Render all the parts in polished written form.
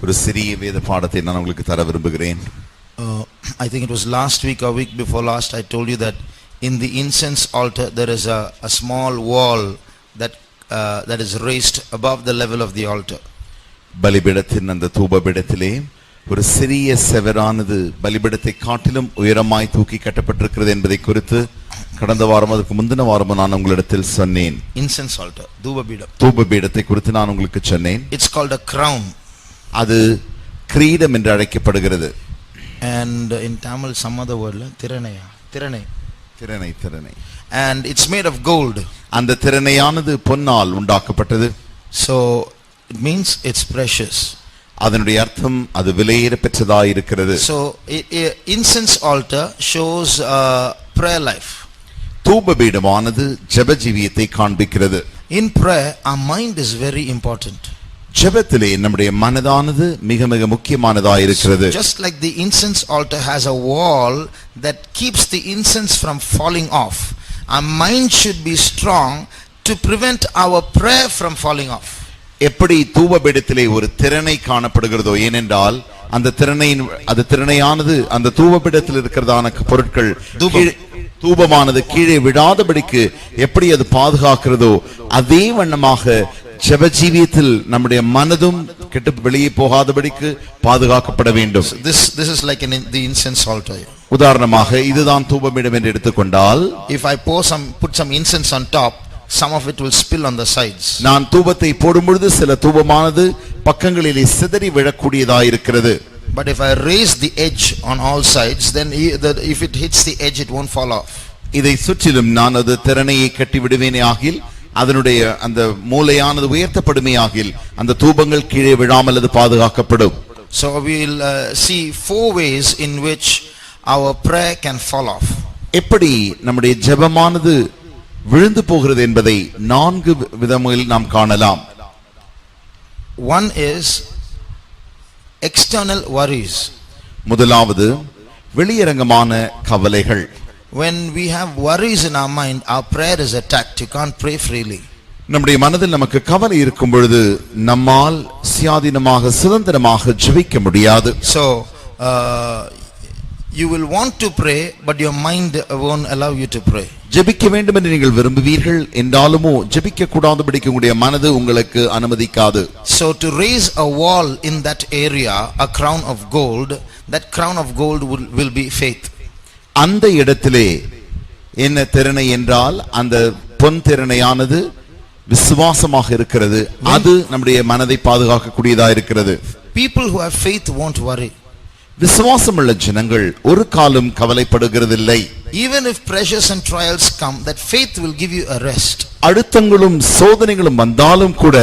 ஒரு சிறிய வேத பாடத்தை நான் உங்களுக்கு தர விரும்புகிறேன். I think it was last week or week before last I told you that in the incense altar there is a small wall that is raised above the level of the altar. பலிபீடத்தின் அந்த தூபபீடத்திலே ஒரு சிறிய செவரானது பலிபீடத்தை காட்டிலும் உயரமாய் தூக்கி கட்டப்பட்டிருக்கிறது என்பதை குறித்து கடந்த வாரம் அதுக்கு முந்தின வாரம் நான் உங்களிடத்தில் சொன்னேன். Incense altar, தூபபீடத்தை குறித்து நான் உங்களுக்கு சொன்னேன். It's called a crown. அது கிரீடம் என்று அழைக்கப்படுகிறது. And in Tamil some other word திரணை. And it's made of gold. அந்த திரணையானது பொன்னால் உண்டாக்கப்பட்டது. So it means it's precious. அதனுடைய அர்த்தம் அது விலையேற பெற்றதாய் இருக்கிறது. So incense altar shows prayer life. தூபபீடமானது ஜெப ஜீவியத்தை காண்பிக்கிறது. In prayer our mind is very important. ஜெபத்திலே நம்முடைய மனதானது மிக மிக முக்கியமானதாய் இருக்கிறது. Just like the incense altar has a wall that keeps the incense from falling off, our mind should be strong to prevent our prayer from falling off. எப்படி தூபபீடத்திலே ஒரு திரணை காணப்படுகிறதோ, ஏனென்றால் அந்த திரணையானது அந்த தூபபீடத்தில் இருக்கிறதான பொருட்கள் தூபமானது கீழே விடாதபடிக்கு எப்படி அது பாதுகாக்கிறதோ, அதே வண்ணமாக ஜெப ஜீவியத்தில் நம்முடைய மனதும் கெட்டு வெளியே போகாதபடிக்கு பாதுகாக்கப்பட வேண்டும். This is like in the incense altar. உதாரணமாக இதுதான் தூபபீடம் என்று எடுத்துக்கொண்டால், if I put some incense on top, some of it will spill on the sides. நான் தூபத்தை போடும் பொழுது சில தூபமானது பக்கங்களிலே சிதறி விழக்கூடியதாய் இருக்கிறது. But if I raise the edge on all sides, then if it hits the edge it won't fall off. இதை சுற்றிலும் நான் அது திரணையை கட்டி விடுவேனே ஆகில், அதனுடைய அந்த மூலையானது உயர்த்தப்படுமே ஆகில், அந்த தூபங்கள் கீழே விழாமல் அது பாதுகாக்கப்படும். So we will see 4 ways in which our prayer can fall off. எப்படி நம்முடைய ஜெபமானது விழுந்து போகிறது என்பதை 4 விதங்களில் நாம் காணலாம். One is external worries. முதலாவது வெளியரங்கமான கவலைகள். When we have worries in our mind, our prayer is attacked. You can't pray freely. நம்முடைய மனதில் நமக்கு கவலை இருக்கும் பொழுது நம்மால் சுயாதீனமாக சுதந்திரமாக ஜெபிக்க முடியாது. So you will want to pray, but your mind won't allow you to pray. ஜெபிக்க வேண்டும் என்று நீங்கள் விரும்புவீர்கள், என்றாலுமோ ஜெபிக்க கூடாதபடிக்கு உங்களுடைய மனது உங்களுக்கு அனுமதிக்காது. So to raise a wall in that area, a crown of gold, that crown of gold will be faith. அந்த இடத்திலே என்ன திறனை என்றால் அந்த பொன் திறனையானது விசுவாசமாக இருக்கிறது. அது நம்முடைய மனதை பாதுகாக்கக்கூடியதாக இருக்கிறது. People who have faith won't worry. விசுவாசமுள்ள ஜனங்கள் ஒரு காலம் கவலைப்படுகிறதில்லை. Even if pressures and trials come, that faith will give you a rest. அழுத்தங்களும் சோதனைகளும் வந்தாலும் கூட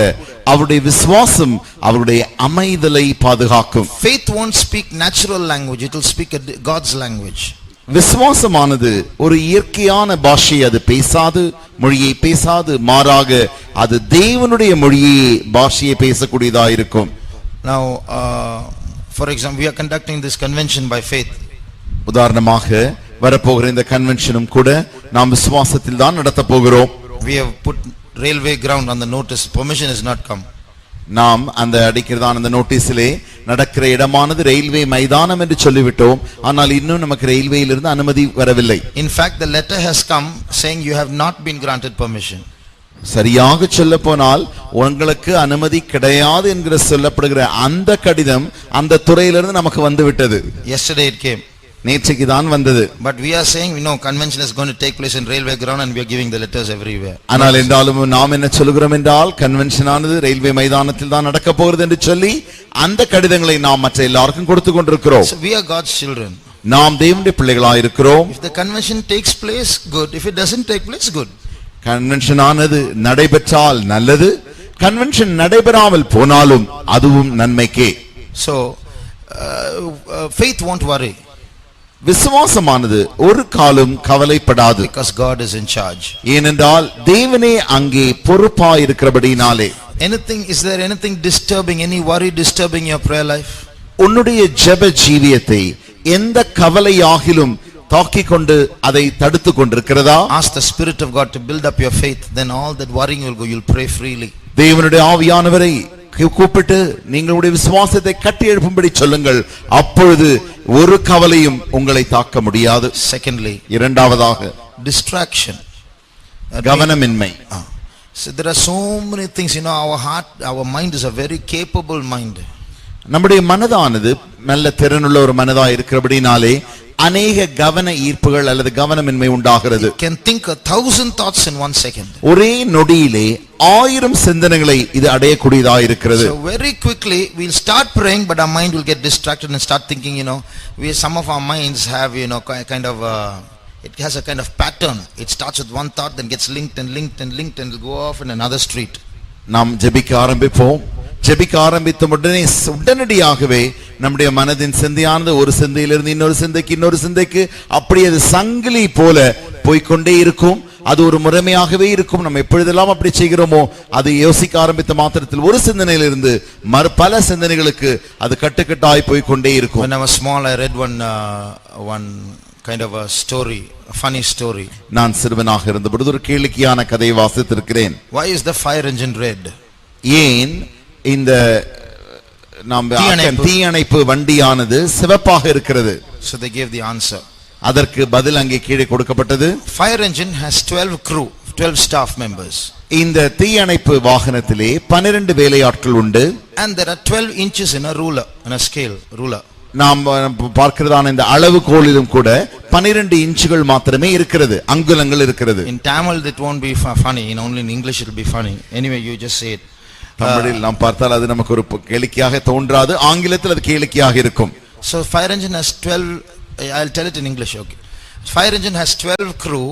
அவருடைய விசுவாசம் அவருடைய அமைதலை பாதுகாக்கும். Faith won't speak natural language, it will speak God's language. விசுவாசமானது ஒரு இயற்கையான பாஷை அது பேசாது, மொழியை பேசாது, மாறாக அது தேவனுடைய மொழியை பாஷையை பேசக்கூடியதாக இருக்கும். Now for example, we are conducting this convention by faith. உதாரணமாக வரப்போகிற இந்த கன்வென்ஷனும் கூட நாம் விசுவாசத்தில் தான் நடத்த போகிறோம். We have put railway ground on the notice, permission has not come. நாம் அந்த அடிக்கிறதான அந்த நோட்டீஸிலே நடக்கிற இடமானது ரயில்வே மைதானம் என்று சொல்லிவிட்டோம், ஆனால் இன்னும் நமக்கு ரயில்வேயிலிருந்து அனுமதி வரவில்லை. In fact, the letter has come saying you have not been granted permission. சரியாக சொல்ல போனால் உங்களுக்கு அனுமதி கிடையாது என்கிற சொல்லப்படுகிற அந்த கடிதம் அந்த துறையிலிருந்து நமக்கு வந்து விட்டது. Yesterday it came. நேற்றைக்கு தான் வந்தது. But we are saying convention is going to take place in railway ground and we are giving the letters everywhere. ஆனால் என்றாலும் நாம் என்ன சொல்கிறோம் என்றால் கன்வென்ஷன் ஆனது ரயில்வே மைதானத்தில் தான் நடக்க போகிறது என்று சொல்லி அந்த கடிதங்களை நாம் மற்ற எல்லாருக்கும் கொடுத்து கொண்டிருக்கிறோம். So we are God's children. நாம் தேவனுடைய பிள்ளைகளாய் இருக்கிறோம். If the convention takes place, good. If it doesn't take place, good. Convention ஆனது நடைபெற்றால் நல்லது, கன்வென்ஷன் நடைபெறாமல் போனாலும் அதுவும் நன்மைக்கே. So faith won't worry. விசுவாசமானது ஒரு காலம் கவலைப்படாது. Because God is in charge. ஏனென்றால் தேவனே அங்கே பொறுப்பாய் இருக்கிறபடினாலே. Is there anything disturbing, any worry disturbing your prayer life? உன்னுடைய ஜெப ஜீவியத்தை எந்த கவலையாகிலும் தாக்கிக் கொண்டு அதை தடுத்து கொண்டிருக்கிறதா? Ask the Spirit of God to build up your faith, then all that worrying will go, you'll pray freely. தேவனுடைய ஆவியானவரை கூப்பிட்டு நீங்களுடைய விசுவாசத்தை கட்டி எழுப்பும்படி சொல்லுங்கள். அப்பொழுது ஒரு கவலையும் உங்களை தாக்க முடியாது. Secondly, இரண்டாவதாக distraction. கவனமின்மை. So there are so many things, our heart, our mind is a very capable mind. நம்முடைய மனதானது நல்ல திறனுள்ள ஒரு மனதா இருக்கிறபடினாலே அநேக கவன ஈர்ப்புகள் அல்லது கவனமின்மை உண்டாகிறது. Can think 1,000 thoughts in 1 second. ஒரே நொடியிலே 1000 சிந்தனைகளை இது அடையக்கூடியதா இருக்கிறது. So very quickly we'll start praying, but our mind will get distracted and start thinking, some of our minds have, kind of it has a kind of pattern. It starts with one thought, then gets linked and linked and linked, and will go off in another street. நாம் ஜெபிக்க ஆரம்பிப்போம். ஜெபிக்க ஆரம்பித்த உடனடியாகவே நம்முடைய மனதின் சிந்தையானது ஒரு சிந்தையிலிருந்து இன்னொரு சிந்தைக்கு அப்படியே அது சங்கிலி போல போய்கொண்டே இருக்கும். அது ஒரு முறைமையாகவே இருக்கும். நம்ம எப்பொழுதெல்லாம் அப்படி செய்கிறோமோ அது யோசிக்க ஆரம்பித்த மாத்திரத்தில் ஒரு சிந்தனையிலிருந்து பல சிந்தனைகளுக்கு அது கட்டுக்கட்டாய் போய்கொண்டே இருக்கும். When I was small, I read one kind of a story, a funny story. நான் சிறுவனாக இருந்தபொழுது ஒரு கேளிக்கையான கதையை வாசித்திருக்கிறேன். Why is the fire engine red? ஏன் இந்த தீயணைப்பு வண்டியானது சிவப்பாக இருக்கிறது? So they gave the answer. அதற்கு பதில் அங்கே கீழே கொடுக்கப்பட்டது. Fire engine has 12 crew, 12 staff members. இந்த தீயணைப்பு வாகனத்திலே 12 வேலையாட்கள் உண்டு. And there are 12 inches in a ruler, in a scale ruler. நாம் பார்க்கிறதான இந்த அளவுகோலிலும் கூட 12 இன்ச்சுகள் மாத்திரமே இருக்கிறது, அங்குலங்கள் இருக்கிறது. In Tamil that won't be funny, only in English it will be funny. Anyway, you just say it. தமிழில் நாம் பார்த்தால் அது நமக்கு ஒரு கேளிக்கையாக தோன்றாது, ஆங்கிலத்தில் அது கேளிக்கையாக இருக்கும். So fire engine has 12, I'll tell it in English, okay. Fire engine has 12 crew.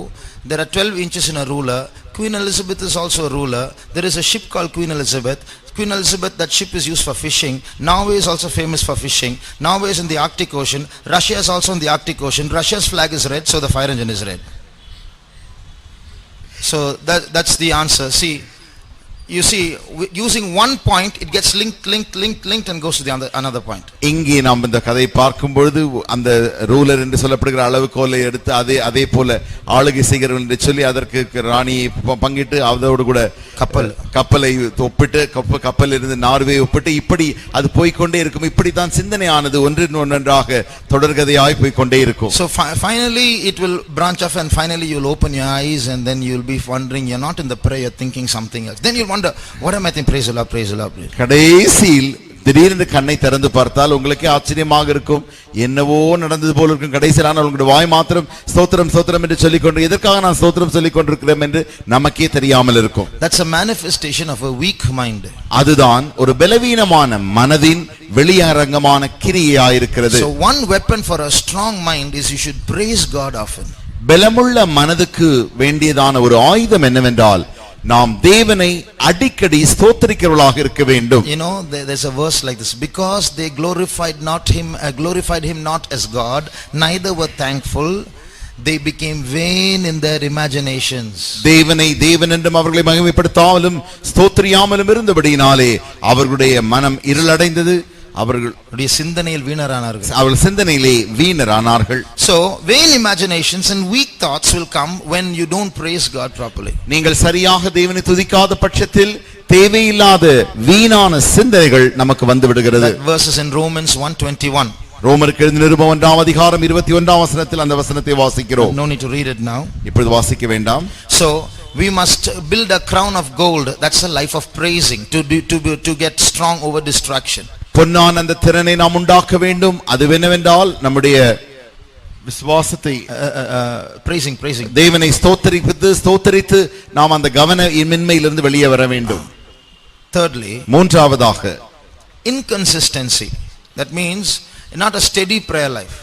There are 12 inches in a ruler. Queen Elizabeth is also a ruler. There is a ship called Queen Elizabeth. Queen Elizabeth, that ship is used for fishing. Norway is also famous for fishing. Norway is in the Arctic Ocean. Russia is also in the Arctic Ocean. Russia's flag is red, so the fire engine is red. So that's the answer. See, you see, using one point, it gets linked and goes to the another point. இங்கே நாம் இந்த கதை பார்க்கும் பொழுது அந்த ruler என்று சொல்லப்படுகிற அளவுகோலை எடுத்து அதே போல ஆளுகை செய்கிறவர்கள் என்று சொல்லி அதற்கு ராணியை பங்கிட்டு அதோடு கூட கப்பலை ஒப்பிட்டு கப்பலில் இருந்து நார்வே ஒப்பிட்டு இப்படி அது போய்கொண்டே இருக்கும். இப்படித்தான் சிந்தனையானது ஒன்றாக தொடர்கதையாய் போய்கொண்டே இருக்கும். So finally it will branch off, and finally you will open your eyes, and then you will be wondering, you're not in the prayer, you're thinking something else. Then you'll wonder, what am I thinking? Praise the Lord, praise the Lord. கடைசியில் திடீரென்று கண்ணை திறந்து பார்த்தால் உங்களுக்கு ஆச்சரியமாக இருக்கும், என்னவோ நடந்தது போல இருக்கும். கடைசியில் உங்களுடைய வாய் மாத்திரம் ஸ்தோத்திரம் ஸ்தோத்திரம் என்று சொல்லிக்கொண்டு எதற்காக நான் ஸ்தோத்திரம் சொல்லிக் கொண்டிருக்கிறேன் என்று நமக்கே தெரியாமல் இருக்கும். That's a manifestation of a weak mind. அதுதான் ஒரு பலவீனமான மனதின் வெளியரங்கமான கிரியையாக இருக்கிறது. So one weapon for a strong mind is you should praise God often. பலமுள்ள மனதுக்கு வேண்டியதான ஒரு ஆயுதம் என்னவென்றால் நாம் தேவனை அடிக்கடி ஸ்தோத்திரிக்கிறவர்களாக இருக்க வேண்டும். There's a verse like this: because they glorified him not as God, neither were thankful, they became vain in their imaginations. தேவனை தேவன் என்றும் அவர்களை மகிமைப்படுத்தாமலும் ஸ்தோத்திரியாமலும் இருந்தபடியினாலே அவர்களுடைய மனம் இருளடைந்தது, அவர்களுடைய சிந்தனையில் வீணரானார்கள், அவர்கள் சிந்தனையிலே வீணரானார்கள். So vain imaginations and weak thoughts will come when you don't praise God properly. நீங்கள் சரியாக தேவனை துதிக்காத பட்சத்தில் தேவையில்லாத வீணான சிந்தனைகள் நமக்கு வந்து விடுகிறது. That verse is in Romans 1:21. ரோமருக்கு எழுதின நிருபம் 1ஆம் அதிகாரம் 21ஆம் வசனத்தில் அந்த வசனத்தை வாசிக்கிறோம். No need to read it now. இப்பொழுது வாசிக்க வேண்டாம். So we must build a crown of gold. That's a life of praising to get strong over distraction. பொன்னான அந்த திறனை நாம் உண்டாக்க வேண்டும். அது என்னவென்றால் நம்முடைய விசுவாசத்தை praising தேவனை ஸ்தோத்தரித்து நாம் அந்த கவனமின்மையிலிருந்து வெளியே வர வேண்டும். Thirdly, மூன்றாவதாக inconsistency. That means not a steady prayer life.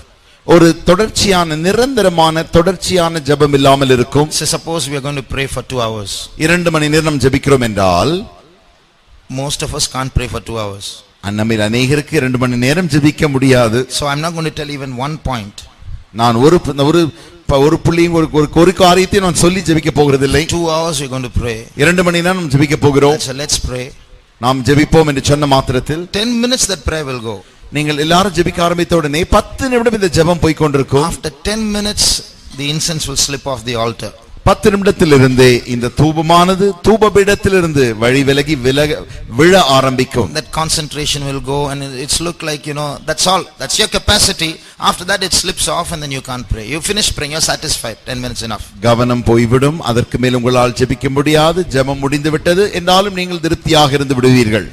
ஒரு தொடர்ச்சியான நிரந்தரமான தொடர்ச்சியான ஜெபம் இல்லாமல் இருக்கும். Suppose we are going to pray for 2 hours. 2 மணி நேரம் ஜெபிக்கிறோம் என்றால் most of us can't pray for 2 hours. நம்மில் அநேகருக்கு 2 மணி நேரம் ஜெபிக்க முடியாது. So I'm not going to tell even one point. நான் ஒரு புள்ளியும் ஒரு காரியத்தை நான் சொல்லி ஜெபிக்க போகிறதில்லை. 2 hours we're going to pray. 2 மணி நேரம் நாம் ஜெபிக்க போகிறோம். So let's pray. நாம் ஜெபிப்போம் என்று சொன்ன மாத்திரத்தில் 10 minutes that prayer will go. நீங்கள் எல்லாரும் ஜெபிக்க ஆரம்பித்த உடனே 10 நிமிடம் இந்த ஜெபம் போய் கொண்டிருக்கும். After 10 minutes the incense will slip off the altar. 10 நிமிடத்திலிருந்தே இந்த தூபமானது தூபபீடத்திலிருந்து வழி விலகி விழ ஆரம்பிக்கும். That concentration will go and it's look like, that's all. That's your capacity. After that it slips off and then you can't pray. You finish praying, you're satisfied. 10 minutes enough. கவனம் போய்விடும். அதற்கு மேல் உங்களால் ஜெபிக்க முடியாது. ஜெபம் முடிந்து விட்டது என்றாலும் நீங்கள் திருப்தியாக இருந்து விடுவீர்கள்.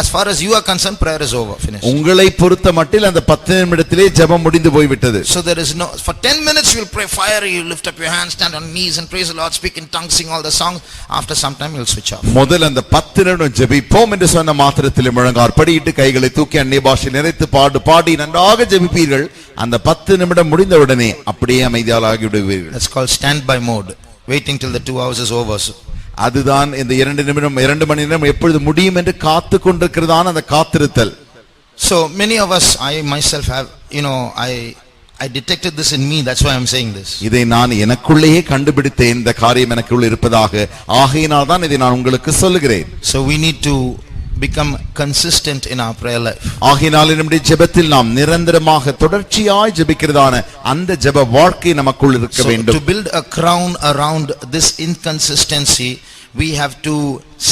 As far as you are concerned, prayer is over. Finished. உங்களை பொறுத்த மட்டில் அந்த 10 நிமிடத்திலே ஜெபம் முடிந்து போய்விட்டது. So there is no, for 10 minutes you will pray fire, you lift up your hands, stand on knees and praise the Lord, speak in tongues, sing all the songs. After some time you will switch off. முதல் அந்த 10 நிமிடம் ஜெபிப்போம் என்று சொன்ன மாத்திரத்திலே முழங்கார் படியிட்டு கைகளை தூக்கி அந்நிய பாஷை நிறைத்து பாடி நன்றாக ஜெபிப்பீர்கள். அந்த 10 நிமிடம் முடிந்தவுடனே அப்படியே அமைதியாகி விடுவீர்கள். That's called standby mode, waiting till the 2 hours is over. அதுதான் இந்த 2 மணி நேரம் எப்பொழுது முடியும் என்று காத்து கொண்டிருக்கிறதான அந்த காத்திருத்தல். So many of us, I myself have, I detected this in me, that's why I'm saying this. இதை நான் எனக்குள்ளேயே கண்டுபிடித்தேன், இந்த காரியம் எனக்குள்ள இருப்பதாக. ஆகையினால் தான் இதை நான் உங்களுக்கு சொல்லுகிறேன். So we need to become consistent in our prayer life. ஆகையினால் நம்முடைய ஜெபத்தில் நாம் நிரந்தரமாக தொடர்ச்சியாய் ஜெபிக்கிறதான அந்த ஜெப வாழ்க்கை நமக்குள் இருக்க வேண்டும். So to build a crown around this inconsistency, we have to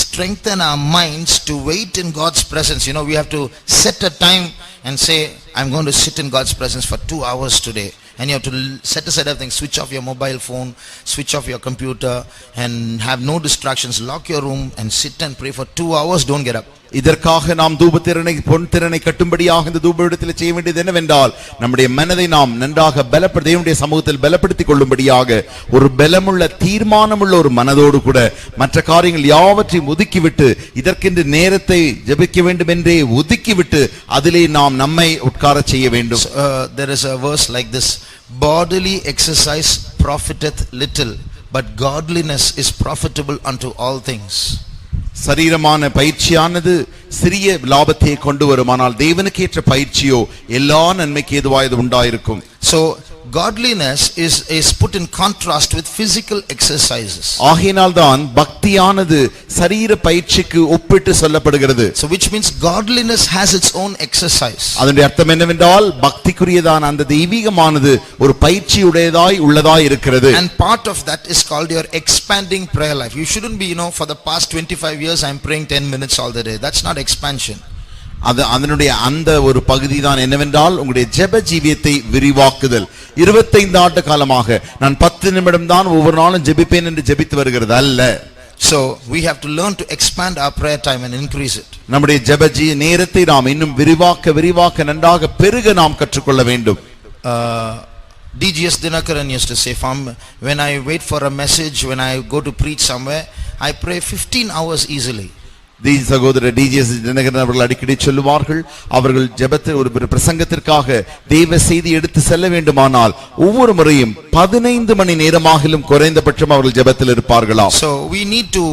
strengthen our minds to wait in God's presence. We have to set a time and say, I'm going to sit in God's presence for 2 hours today. And you have to set aside everything, switch off your mobile phone, switch off your computer and have no distractions, lock your room and sit and pray for 2 hours, don't get up. இதற்காக நாம் தூபத்திறனை பொன்திறனை கட்டும்படியாக இந்த தூபபீடத்தில் செய்ய வேண்டியது என்னவென்றால் நம்முடைய மனதை நாம் நன்றாக தேவனுடைய சமூகத்தில் பலப்படுத்திக் கொள்ளும்படியாக ஒரு பலமுள்ள தீர்மானமுள்ள ஒரு மனதோடு கூட மற்ற காரியங்கள் யாவற்றையும் ஒதுக்கிவிட்டு இதற்கென்று நேரத்தை ஜெபிக்க வேண்டும் என்றே ஒதுக்கிவிட்டு அதிலே நாம் நம்மை உட்கார செய்ய வேண்டும். There is a verse like this: bodily exercise profiteth little, but godliness is profitable unto all things. சரீரமான பயிற்சியானது சிறிய லாபத்தை கொண்டு வருமானால் தேவனுக்கு ஏற்ற பயிற்சியோ எல்லா நன்மைக்கு ஏதுவாய் உண்டாயிருக்கும். So godliness is put in contrast with physical exercises. ஆகையினால் தான் பக்தியானது சரீர பயிற்சிக்கு ஒப்பிட்டு சொல்லப்படுகிறது. So which means godliness has its own exercise. அதனுடைய அர்த்தம் என்னவென்றால் பக்திக்குரியதான அந்த தெய்வீகமானது ஒரு பயிற்சியுடையதாய் உள்ளதாய் இருக்கிறது. And part of that is called your expanding prayer life. You shouldn't be, for the past 25 years I'm praying 10 minutes all the day. That's not expansion. அதனுடைய அந்த ஒரு பகுதி தான் என்னவென்றால் உங்களுடைய ஜெப ஜீவியத்தை விரிவாக்குதல். 25 ஆண்டு காலமாக நான் 10 நிமிடம் தான் ஒவ்வொரு நாளும் ஜெபிப்பேன் என்று ஜெபித்து வருகிறது அல்ல. So we have to learn to expand our prayer time and increase it. நம்முடைய ஜெப நேரத்தை நாம் இன்னும் விரிவாக்க நன்றாக பெருக நாம் கற்றுக்கொள்ள வேண்டும். DGS Dinakaran used to say, when I wait for a message, when I go to preach somewhere, I pray 15 hours easily. சகோதரர் டிஜிஎஸ் தினகரன் அவர்கள் அடிக்கடி சொல்லுவார்கள், அவர்கள் ஜெபத்தில் ஒரு பிரசங்கத்திற்காக தேவ செய்தி எடுத்து செல்ல வேண்டுமானால் ஒவ்வொரு முறையும் 15 மணி நேரமாகிலும் குறைந்தபட்சம் அவர்கள் ஜெபத்தில் இருப்பார்களாம். So we need to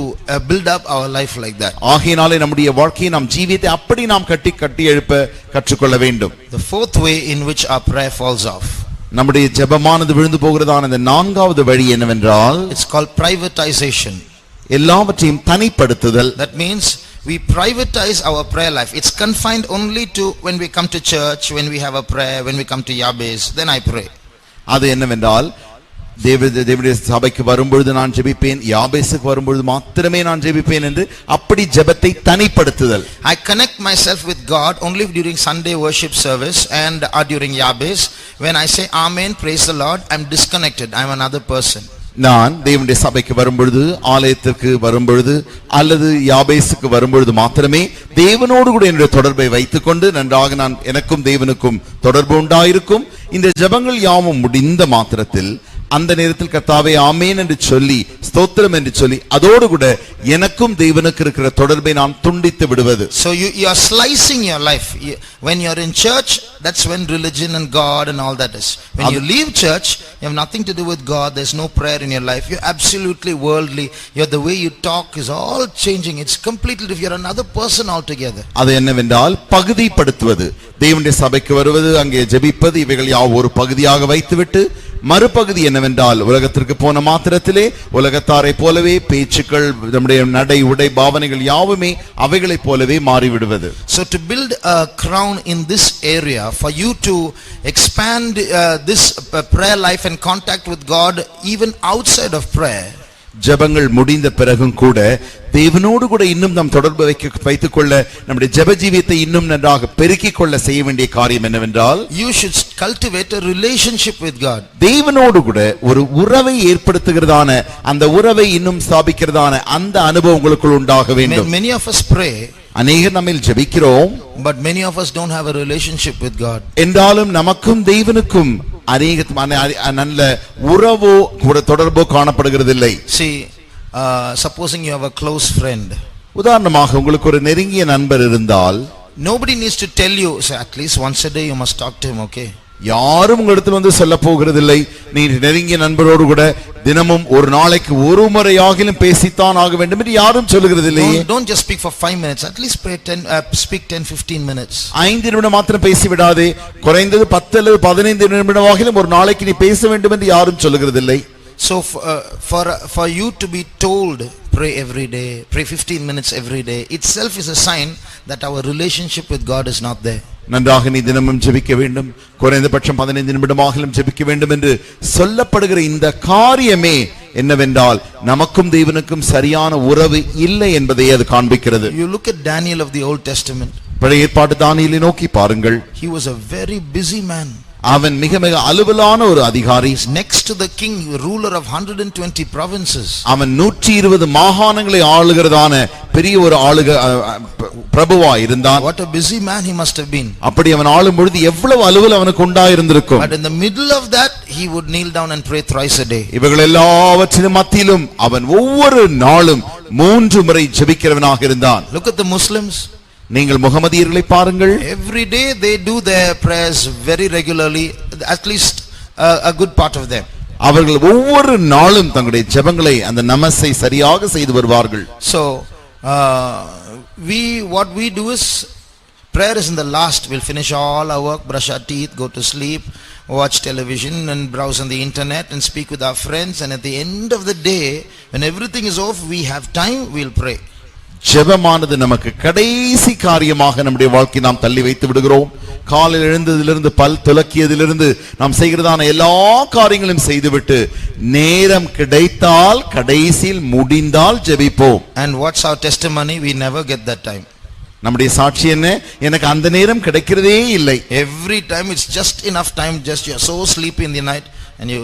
build up our life like that. ஆகையினாலே நம்முடைய வாழ்க்கையை நாம் ஜீவியத்தை அப்படி நாம் கட்டி எழுப்ப கற்றுக்கொள்ள வேண்டும். The fourth way in which our prayer falls off, நம்முடைய ஜெபமானது விழுந்து போகிறதான இந்த 4வது வழி என்னவென்றால், it's called privatization. எல்லாவற்றையும் தனிப்படுத்துதல். That means we privatize our prayer life. It's confined only to when we come to church, when we have a prayer, when we come to Yabes, then I pray. அது என்னவென்றால், தேவனுடைய சபைக்கு வரும்பொழுது நான் ஜெபிப்பேன், யாபேசுக்கு வரும்பொழுது மாத்திரமே நான் ஜெபிப்பேன் என்று அப்படி ஜெபத்தை தனிப்படுத்துதல். I connect myself with God only during Sunday worship service and during Yabes. When I say amen, praise the Lord, I'm disconnected, I'm another person. நான் தேவனுடைய சபைக்கு வரும்பொழுது, ஆலயத்திற்கு வரும்பொழுது அல்லது யாபேசுக்கு வரும்பொழுது மாத்திரமே தேவனோடு கூட என்னுடைய தொடர்பை வைத்துக்கொண்டு நன்றாக நான் எனக்கும் தேவனுக்கும் தொடர்பு உண்டாயிருக்கும். இந்த ஜெபங்கள் யாவும் முடிந்த மாத்திரத்தில் அந்த நேரத்தில் கர்த்தாவே ஆமென் என்று சொல்லி ஸ்தோத்திரம் என்று சொல்லி அதோடு கூட எனக்கும் தேவனுக்கு இருக்கிற தொடர்பை நான் துண்டித்து விடுவது. So you are slicing your life. When you are in church, that's when religion and God and all that is. When you leave church, you have nothing to do with God. There's no prayer in your life. You're absolutely worldly. The way you talk is all changing. It's completely if you're another person altogether. அது என்னவென்றால் பகுதிப்படுத்துவது. தேவனுடைய சபைக்கு வருவது, அங்கே ஜெபிப்பது, இவைகள் யாவும் ஒரு பகுதியாக வைத்துவிட்டு மறுபகுதி என்னவென்றால் உலகத்திற்கு போன மாத்திரத்திலே உலகத்தாரை போலவே பேச்சுக்கள், நம்முடைய நடை உடை பாவனைகள் யாவுமே அவைகளைப் போலவே மாறிவிடுவது. So to build a crown in this area, for you to expand this prayer life and contact with God even outside of prayer, ஜெபங்கள் முடிந்த பிறகும் கூட தேவனோடு கூட இன்னும் நாம் தொடர்பு வைத்துக் கொள்ள, நம்முடைய ஜெப ஜீவியத்தை இன்னும் நன்றாக பெருக்கிக் கொள்ள செய்ய வேண்டிய காரியம் என்னவென்றால், you should cultivate a relationship with God. தேவனோடு கூட ஒரு உறவை ஏற்படுத்துகிறதான, அந்த உறவை இன்னும் ஸ்தாபிக்கிறதான அந்த அனுபவம் உங்களுக்குள் உண்டாக வேண்டும். Many of us pray, அநேகர் நம்மில் ஜெபிக்கிறோம், but many of us don't have a relationship with God. என்றாலும் நமக்கும் தேவனுக்கும் அநேக நல்ல உறவோ கூட தொடர்போ காணப்படுகிறதில்லை. See, supposing you have a close friend, உதாரணமாக உங்களுக்கு ஒரு நெருங்கிய நண்பர் இருந்தால், nobody needs to tell you, say at least once a day you must talk to him, okay? யாரும் உங்களிடத்தில் வந்து சொல்ல போகிறதில்லை, நீ நெருங்கிய நண்பரோடு கூட தினமும் ஒரு நாளைக்கு ஒரு முறையாகிலும் பேசித்தான் ஆக வேண்டும் என்று யாரும் சொல்லுகிறதில்லை. Don't just speak for 5 minutes, at least pray 10-15 minutes. 5 நிமிடம் மாத்திரம் பேசி விடாதே, குறைந்தது 10 அல்லது 15 நிமிடமாகிலும் ஒரு நாளைக்கு நீ பேச வேண்டும் என்று யாரும் சொல்லுகிறதில்லை. So for you to be told pray every day, pray 15 minutes every day, itself is a sign that our relationship with God is not there. நன்றாக நீ தினமும் ஜெபிக்க வேண்டும், குறைந்தபட்சம் 15 நிமிடமாகிலும் ஜெபிக்க வேண்டும் என்று சொல்லப்படுகிற இந்த காரியமே என்னவென்றால் நமக்கும் தேவனுக்கும் சரியான உறவு இல்லை என்பதை அது காண்பிக்கிறது. You look at Daniel of the Old Testament. பழைய ஏற்பாட்டு தானியேலை நோக்கி பாருங்கள். He was a very busy man. அவன் மிக மிக அலுவலான ஒரு அதிகாரி. Next to the king, ruler of 120 provinces. அவன் 120 மாகாணங்களை ஆளுகிறதான பெரிய ஒரு பிரபுவா இருந்தான். What a busy man he must have been. அப்படி அவன் ஆளும் பொழுது எவ்வளவு அலுவல் அவனுக்கு உண்டாயிருந்திருக்கும். But in the middle of that he would kneel down and pray thrice a day. இவைகள் எல்லாவற்றின் மத்தியிலும் அவன் ஒவ்வொரு நாளும் 3 முறை ஜெபிக்கிறவனாக இருந்தான். Look at the Muslims. நீங்கள் முகமதியர்களை பாருங்கள். Every day they do their prayers very regularly, at least a good part of them. அவர்கள் ஒவ்வொரு நாளும் தங்களுடைய ஜெபங்களை அந்த நமஸை சரியாக செய்து வருவார்கள். So what we do is, prayer is in the last. We'll finish all our work, brush our teeth, go to sleep, watch television and browse on the internet and speak with our friends, and at the end of the day when everything is off, we have time, we'll pray. ஜெபமானது நமக்கு கடைசி காரியமாக நம்முடைய வாழ்க்கை நாம் தள்ளி வைத்து விடுகிறோம். காலையில் எழுந்ததிலிருந்து பல் துலக்கியதிலிருந்து நாம் செய்கிறதான எல்லா காரியங்களையும் செய்துவிட்டு நேரம் கிடைத்தால் கடைசியில் முடிந்தால் ஜெபிப்போம். And what's our testimony? We never get that time. நம்முடைய சாட்சி என்ன? எனக்கு அந்த நேரம் கிடைக்கிறதே இல்லை. Every time it's just enough time, just you are so sleepy in the night and you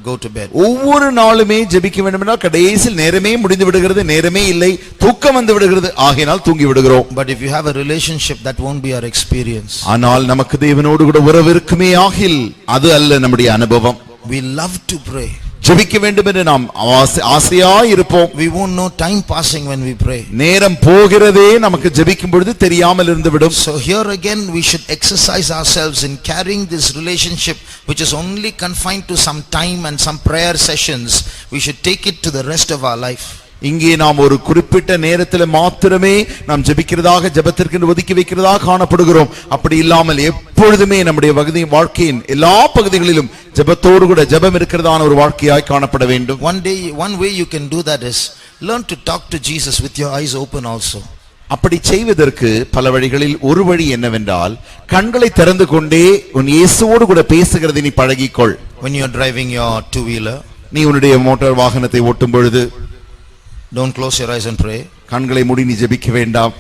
go to bed. ஒவ்வொரு நாளுமே ஜெபிக்க வேண்டும் என்றால் கடைசியில் நேரமே முடிந்து விடுகிறது, நேரமே இல்லை, தூக்கம் வந்து விடுகிறது, ஆகையினால் தூங்கி விடுகிறோம். But if you have a relationship, that won't be our experience. ஆனால் நமக்கு தேவனோடு கூட உறவு இருக்குமே ஆகில் அது அல்ல நம்முடைய அனுபவம். We love to pray. ஜெபிக்க வேண்டும் என்று நாம் ஆசையாய் இருப்போம். We won't know time passing when we pray. நேரம் போகிறதே நமக்கு ஜெபிக்கும் பொழுது தெரியாமல் இருந்துவிடும். So here again we should exercise ourselves in carrying this relationship, which is only confined to some time and some prayer sessions. We should take it to the rest of our life. இங்கே நாம் ஒரு குறிப்பிட்ட நேரத்தில் மாத்திரமே நாம் ஜெபிக்கிறதாக, ஜெபத்திற்கு ஒதுக்கி வைக்கிறதாக காணப்படுகிறோம். அப்படி இல்லாமல் எப்பொழுதுமே நம்முடைய வாழ்க்கையின் எல்லா பகுதிகளிலும் ஜெபத்தோடு கூட ஜெபம் இருக்கிறதான ஒரு வாழ்க்கையாய் காணப்பட வேண்டும். One way you can do that is learn to talk to Jesus with your eyes open also. அப்படி செய்வதற்கு பல வழிகளில் ஒரு வழி என்னவென்றால், கண்களை திறந்து கொண்டே உன் இயேசுவோடு கூட பேசுகிறதை நீ பழகிக்கொள். When you are driving your two-wheeler, நீ உன்னுடைய மோட்டார் வாகனத்தை ஓட்டும் பொழுது don't close your eyes and pray. கண்களை மூடி நீ ஜெபிக்க வேண்டாம்.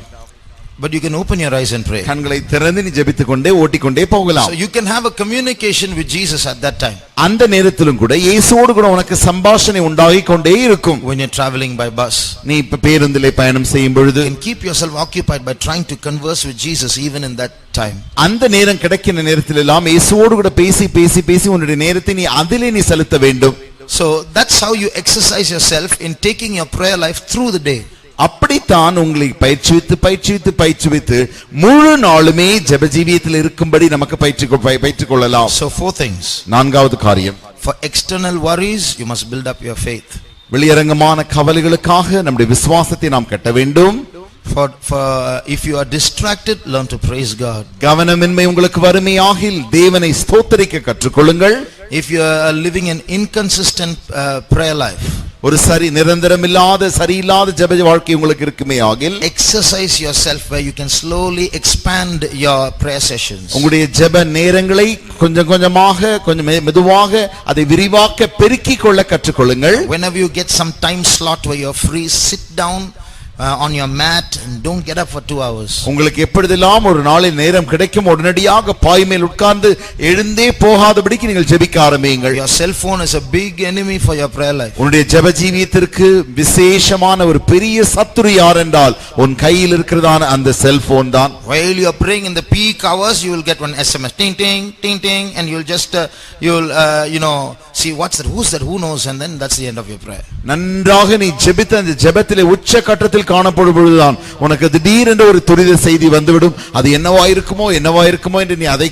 But you can open your eyes and pray. கண்களை திறந்து நீ ஜெபித்துக் கொண்டே ஓட்டிக்கொண்டே போகலாம். So you can have a communication with Jesus at that time. அந்த நேரத்திலும் கூட இயேசுவோடு கூட உனக்கு சம்பாஷணை உண்டாகிக் கொண்டே இருக்கும். When you're traveling by bus, நீ பேருந்திலே பயணம் செய்யும் பொழுது you can keep yourself occupied by trying to converse with Jesus even in that time. அந்த நேரம் கிடைக்கிற நேரத்தில் எல்லாம் இயேசுவோடு கூட பேசி பேசி பேசி உன்னுடைய நேரத்தை நீ அதிலே நீ செலுத்த வேண்டும். So that's how you exercise yourself in taking your prayer life through the day. அப்படித்தான் உங்களை பயிற்சிவித்து முழு நாளுமே ஜெப ஜீவியத்தில் இருக்கும்படி நமக்கு பயிற்சிக் கொள்ளலாம். So 4 things. நான்காவது காரியம், for external worries you must build up your faith. வெளியரங்கமான கவலைகளுக்காக நம்முடைய விசுவாசத்தை நாம் கட்ட வேண்டும். For if you are distracted, learn to praise God. கவனமின்மை உங்களுக்கு வறுமையாகில் தேவனை ஸ்தோத்திரிக்க கற்றுக்கொள்ளுங்கள். If you are living an inconsistent prayer life, ஒரு நிரந்தரமில்லாத சரியில்லாத ஜெப வாழ்க்கை உங்களுக்கு இருக்குமே ஆகில், exercise yourself where you can slowly expand your prayer sessions. உங்களுடைய ஜெப நேரங்களை கொஞ்சம் கொஞ்சமாக கொஞ்சம் மெதுவாக அதை விரிவாக்க பெருக்கிக் கொள்ள கற்றுக்கொள்ளுங்கள். Whenever you get some time slot where you're free, sit down on your mat and don't get up for 2 hours. உங்களுக்கு எப்பொழுதெல்லாம் ஒரு நாளில் நேரம் கிடைக்கும் உடனடியாக பாய் மேல் உட்கார்ந்து எழுந்தே போகாதபடிக்கு நீங்கள் ஜெபிக்க ஆரம்பியுங்கள். Your cell phone is a big enemy for your prayer life. உன்னுடைய ஜெப ஜீவியத்திற்கு விசேஷமான ஒரு பெரிய சத்துரு யார் என்றால் உன் கையில் இருக்கிறதான அந்த செல்போன் தான். While you are praying in the peak hours, you will get one SMS, ting ting ting ting, and you'll just see what's that, who's that, who knows, and then that's the end of your prayer. நன்றாக நீ ஜெபித்த அந்த ஜெபத்திலே உச்ச கட்டத்தில் காணப்படும் பொழுதுதான் உனக்கு திடீரென்று ஒரு துரித செய்தி வந்துவிடும். அது என்னவாயிருக்குமோ என்று நீ அதை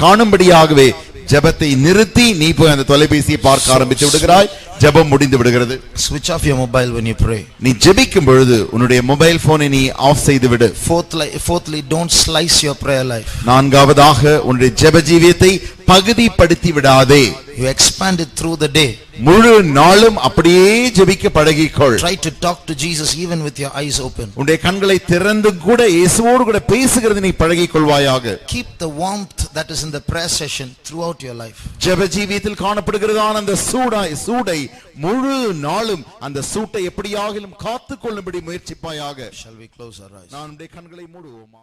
காணும்படியாகவே ஜெபத்தை நிறுத்தி நீ போய் அந்த தொலைபேசியை பார்க்க ஆரம்பித்து விடுகிறாய். ஜெபம் முடிந்து விடுகிறது. Switch off your mobile when you pray. நீ ஜெபிக்கும் பொழுது உன்னுடைய மொபைல் போனை நீ ஆஃப் செய்து விடு. Fourthly, don't slice your prayer life. நான்காவதாக உன்னுடைய ஜெப ஜீவியத்தை பகுதிப்படுத்தி விடாதே. You expand it through the day. முழு நாளும் அப்படியே ஜெபிக்க பழகிக்கொள். Try to talk to Jesus even with your eyes open. உன்னுடைய கண்களை திறந்து கூட இயேசுவோடு கூட பேசுகிறது நீ பழகிக்கொள்வாயாக. Keep the warmth that is in the prayer session throughout your life. ஜெப ஜீவியத்தில் காணப்படுகிறதான அந்த சூடை முழு நாளும் அந்த சூட்டை எப்படியாகிலும் காத்துக்கொள்ளும்படி முயற்சிப்பாயாக. Shall we close our eyes? நான் உன்னுடைய கண்களை மூடுவோமா?